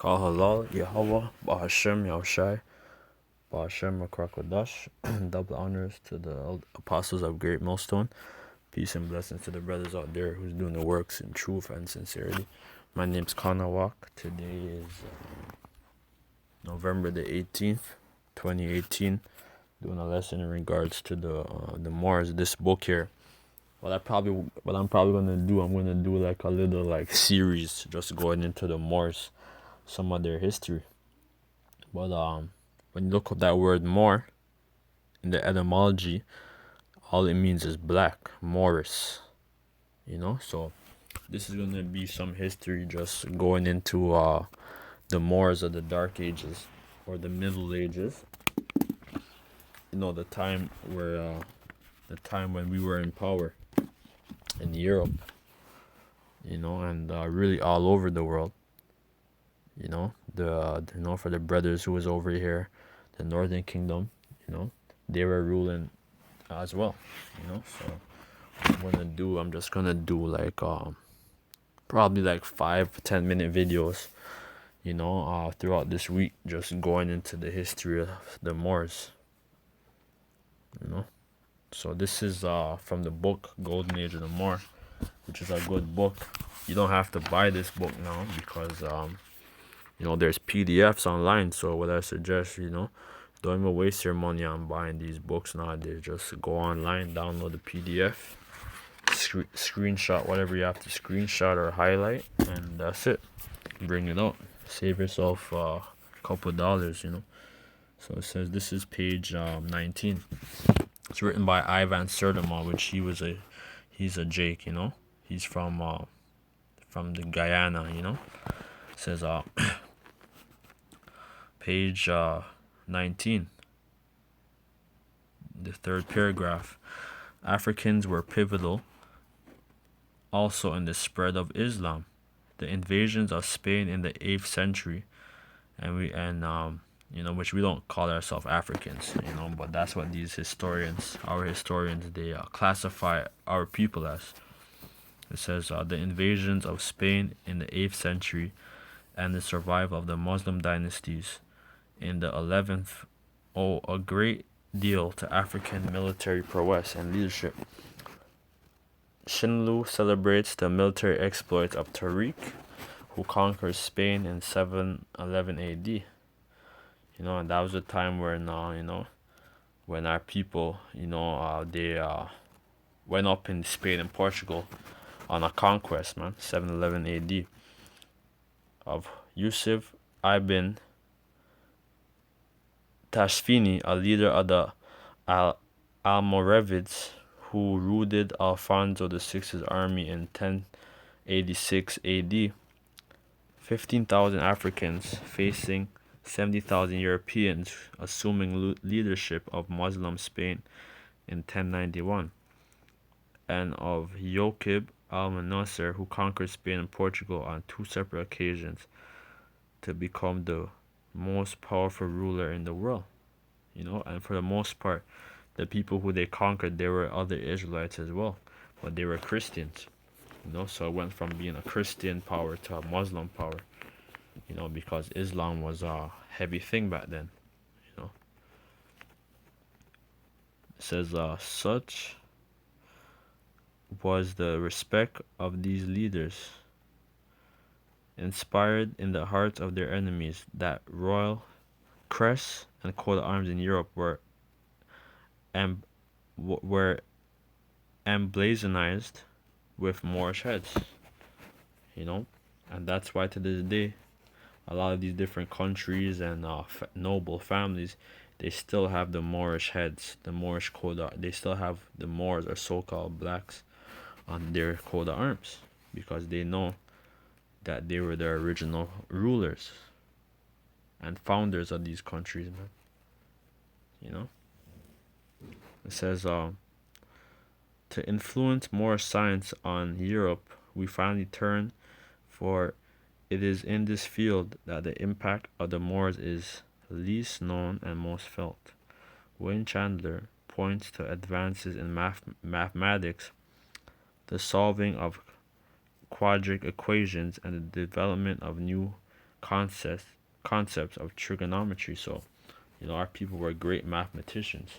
Kal Halal, Yahweh, Bahashem, Yahushai, Bahashem, Akrakodash. Double honors to the apostles of Great Millstone. Peace and blessings to the brothers out there who's doing the works in truth and sincerity. My name's Kanawak. Today is November the 18th, 2018. Doing a lesson in regards to the Moors. This book here. What I'm probably gonna do, I'm gonna do like a little like series, just going into the Moors, some of their history. But when you look up that word Moor in the etymology, all it means is black, Moorish. So this is gonna be some history, just going into the Moors of the Dark Ages or the Middle Ages. The time when we were in power in Europe. And really all over the world. For the brothers who was over here, the Northern Kingdom, they were ruling as well. So I'm just gonna do like probably like 5-10 minute videos, throughout this week, just going into the history of the Moors. So this is from the book Golden Age of the Moor, which is a good book. You don't have to buy this book now because there's PDFs online. So what I suggest, don't even waste your money on buying these books nowadays. Just go online, download the PDF, screenshot whatever you have to screenshot or highlight, and that's it. Bring it out. Save yourself a couple dollars, So it says this is page 19. It's written by Ivan Sertima, which he's a Jake, He's from the Guyana, It says page 19, the third paragraph. Africans were pivotal also in the spread of Islam. The invasions of Spain in the 8th century, which we don't call ourselves Africans, but that's what these our historians, they classify our people as. It says the invasions of Spain in the 8th century and the survival of the Muslim dynasties in the 11th owe a great deal to African military prowess and leadership. Shinlu celebrates the military exploits of Tariq, who conquered Spain in 711 AD. And that was a time when when our people, they went up in Spain and Portugal on a conquest, 711 AD, of Yusuf ibn Tashfini, a leader of the Almoravids, who routed Alfonso VI's army in 1086 AD. 15,000 Africans facing 70,000 Europeans, assuming leadership of Muslim Spain in 1091, and of Joachim al-Nasser, who conquered Spain and Portugal on 2 separate occasions to become the most powerful ruler in the world. And for the most part, the people who they conquered, they were other Israelites as well, but they were Christians. So it went from being a Christian power to a Muslim power, because Islam was a heavy thing back then. It says such was the respect of these leaders, inspired in the hearts of their enemies, that royal crests and coat of arms in Europe were emblazonized with Moorish heads. And that's why to this day, a lot of these different countries and noble families, they still have the Moorish heads, the Moorish coat. They still have the Moors, or so-called blacks, on their coat of arms, because they know that they were the original rulers and founders of these countries, man. It says to influence more science on Europe, we finally turn, for it is in this field that the impact of the Moors is least known and most felt. Wayne Chandler points to advances in mathematics, the solving of quadratic equations, and the development of new concepts concepts of trigonometry. So, our people were great mathematicians.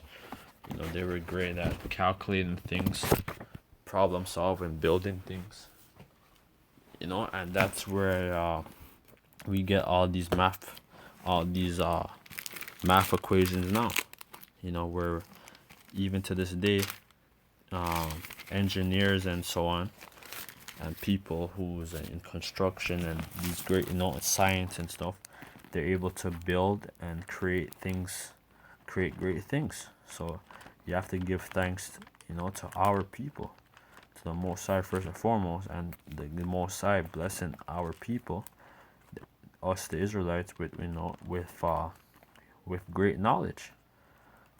They were great at calculating things, problem solving, building things. And that's where we get all these math equations now. Where even to this day, um, engineers and so on, and people who's in construction and these great, science and stuff, they're able to build and create great things. So you have to give thanks, to our people, to the Most High first and foremost, and the Most High blessing our people, us the Israelites, with great knowledge.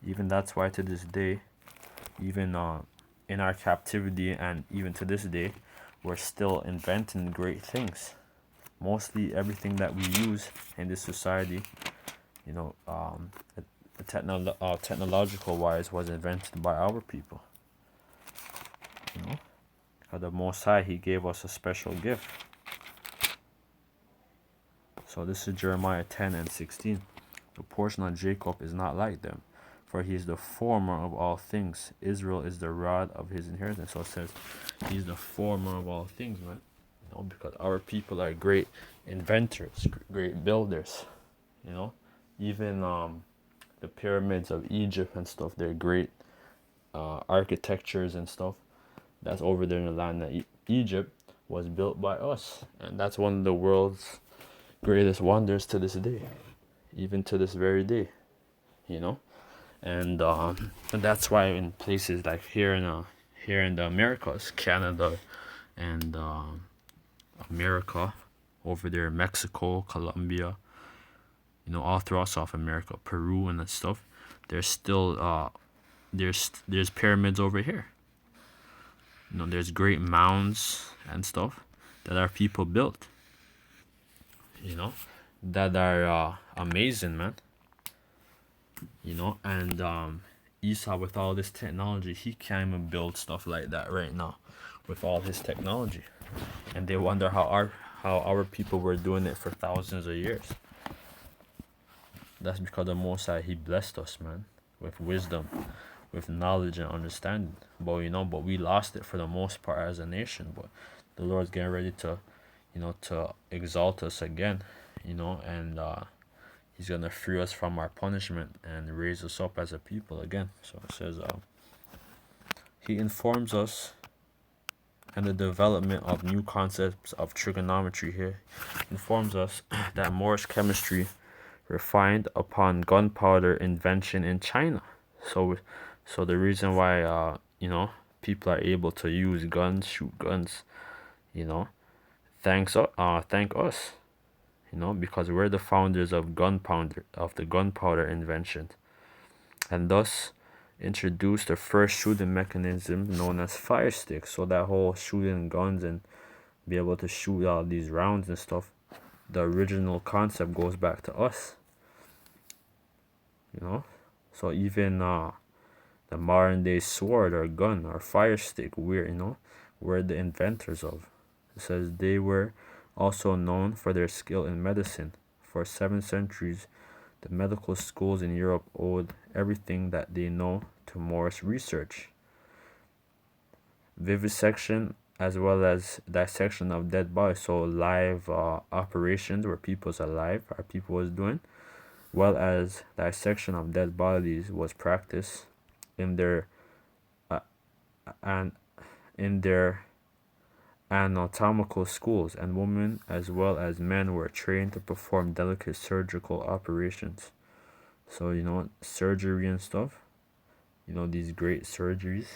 Even that's why to this day, even in our captivity and even to this day, we're still inventing great things. Mostly everything that we use in this society, you know, um, technological wise, was invented by our people. You know, the Most High, He gave us a special gift. So this is Jeremiah 10 and 16. The portion of Jacob is not like them, for he is the former of all things. Israel is the rod of his inheritance. So it says he's the former of all things, man. Because our people are great inventors, great builders. Even the pyramids of Egypt and stuff, they're great architectures and stuff. That's over there in the land of Egypt, was built by us, and that's one of the world's greatest wonders to this day, even to this very day. And that's why in places like here in the Americas, Canada, and America, over there, Mexico, Colombia, all throughout South America, Peru and that stuff, there's still there's pyramids over here. There's great mounds and stuff that our people built. That are amazing, man. And Esau, with all this technology, he can't even build stuff like that right now, with all his technology. And they wonder how our people were doing it for thousands of years. That's because the Most High, He blessed us, man, with wisdom, with knowledge and understanding. But we lost it for the most part as a nation. But the Lord's getting ready to, to exalt us again, and He's gonna free us from our punishment and raise us up as a people again. So it says, He informs us and the development of new concepts of trigonometry here informs us that Morse chemistry refined upon gunpowder invention in China. So the reason why people are able to use guns, shoot guns, thank us, because we're the founders of the gunpowder invention, and thus introduced the first shooting mechanism known as fire stick. So that whole shooting guns and be able to shoot all these rounds and stuff, the original concept goes back to us. So even the modern day sword or gun or fire stick, we're the inventors of. It says they were also known for their skill in medicine. For 7 centuries, the medical schools in Europe owed everything that they know to Morse research. Vivisection as well as dissection of dead bodies, so live operations where people's alive, our people was doing, well as dissection of dead bodies was practiced in their and in their anatomical schools, and women as well as men were trained to perform delicate surgical operations. So surgery and stuff, these great surgeries,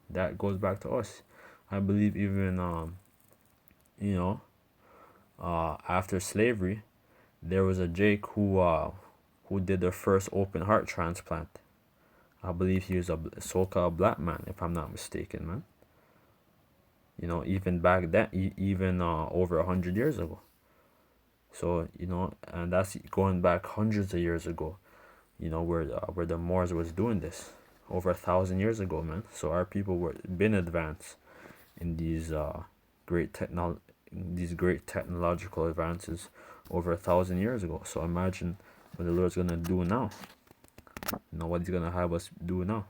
that goes back to us. I believe even after slavery, there was a Jake who did the first open heart transplant. I believe he was a so-called black man, if I'm not mistaken, man. Even back then, even over 100 years ago. So and that's going back hundreds of years ago. Where the Moors was doing this over 1,000 years ago, man. So our people were been advanced in these great technological advances over 1,000 years ago. So imagine what the Lord's gonna do now. What He's gonna have us do now.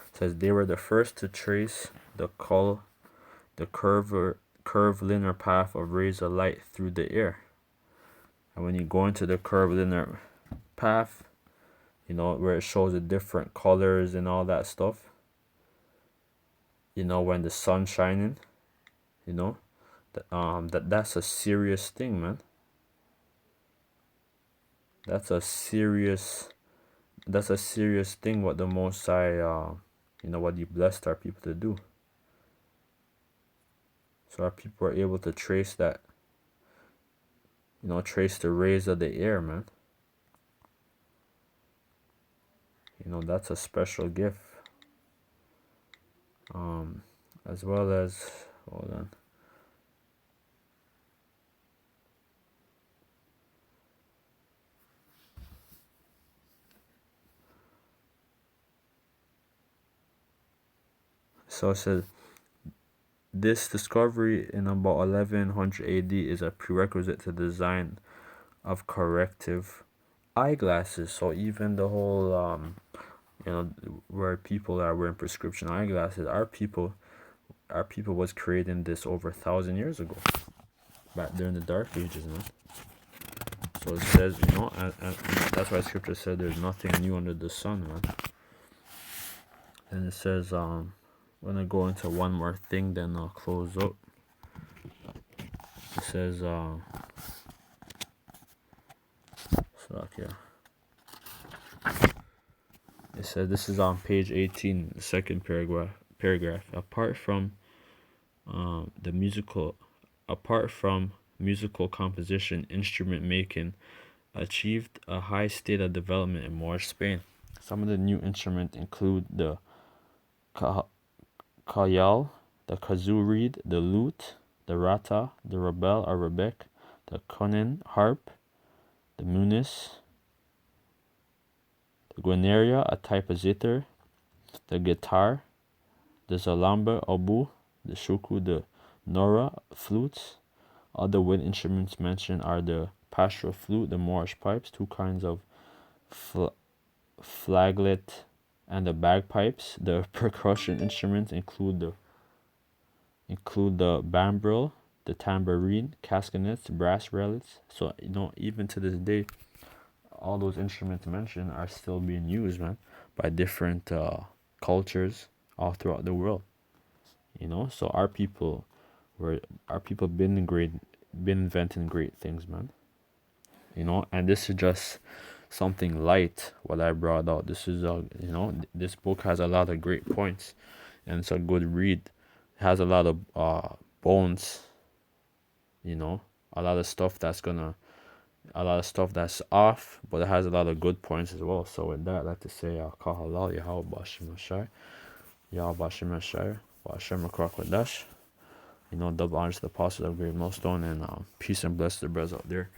It says they were the first to trace the curved linear path of rays of light through the air. And when you go into the curved linear path, where it shows the different colors and all that stuff, when the sun's shining, that's a serious thing, man. That's a serious thing what the Most High, what He blessed our people to do. So our people are able to trace that, trace the rays of the air, man. That's a special gift. As well as, hold on. So it says, this discovery in about 1100 AD is a prerequisite to the design of corrective eyeglasses. So even the whole, where people are wearing prescription eyeglasses, our people was creating this over 1,000 years ago, back during the Dark Ages, man. So it says, and that's why Scripture said there's nothing new under the sun, man. And it says, I'm gonna go into one more thing, then I'll close up. It says, it says, this is on page 18, the second paragraph. Apart from musical composition, instrument making achieved a high state of development in Moorish Spain. Some of the new instruments include the khayal, the kazoo reed, the lute, the rata, the rabel or rebec, the konin harp, the munis, the guineria, a type of zither, the guitar, the zalamba obu, the shuku, the nora flutes. Other wind instruments mentioned are the pastoral flute, the Moorish pipes, two kinds of flaglet, and the bagpipes. The percussion instruments include the bambril, the tambourine, castanets, brass relics. So even to this day, all those instruments mentioned are still being used, man, by different cultures all throughout the world. So our people been inventing great things, man. And this is just something light what I brought out. This is this book has a lot of great points, and it's a good read. It has a lot of bones, a lot of stuff that's off, but it has a lot of good points as well. So with that, I'd like to say Kahalal Yahweh Bashim Ashai, Yahweh Bashim Ashai, Bashim Akrakwadash. Double honors to the apostles of Great Millstone, and peace and bless the brothers out there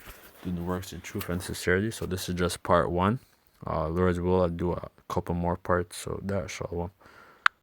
doing the works in truth and sincerity. So this is just part one. Lord's will, I'll do a couple more parts. So that shalom.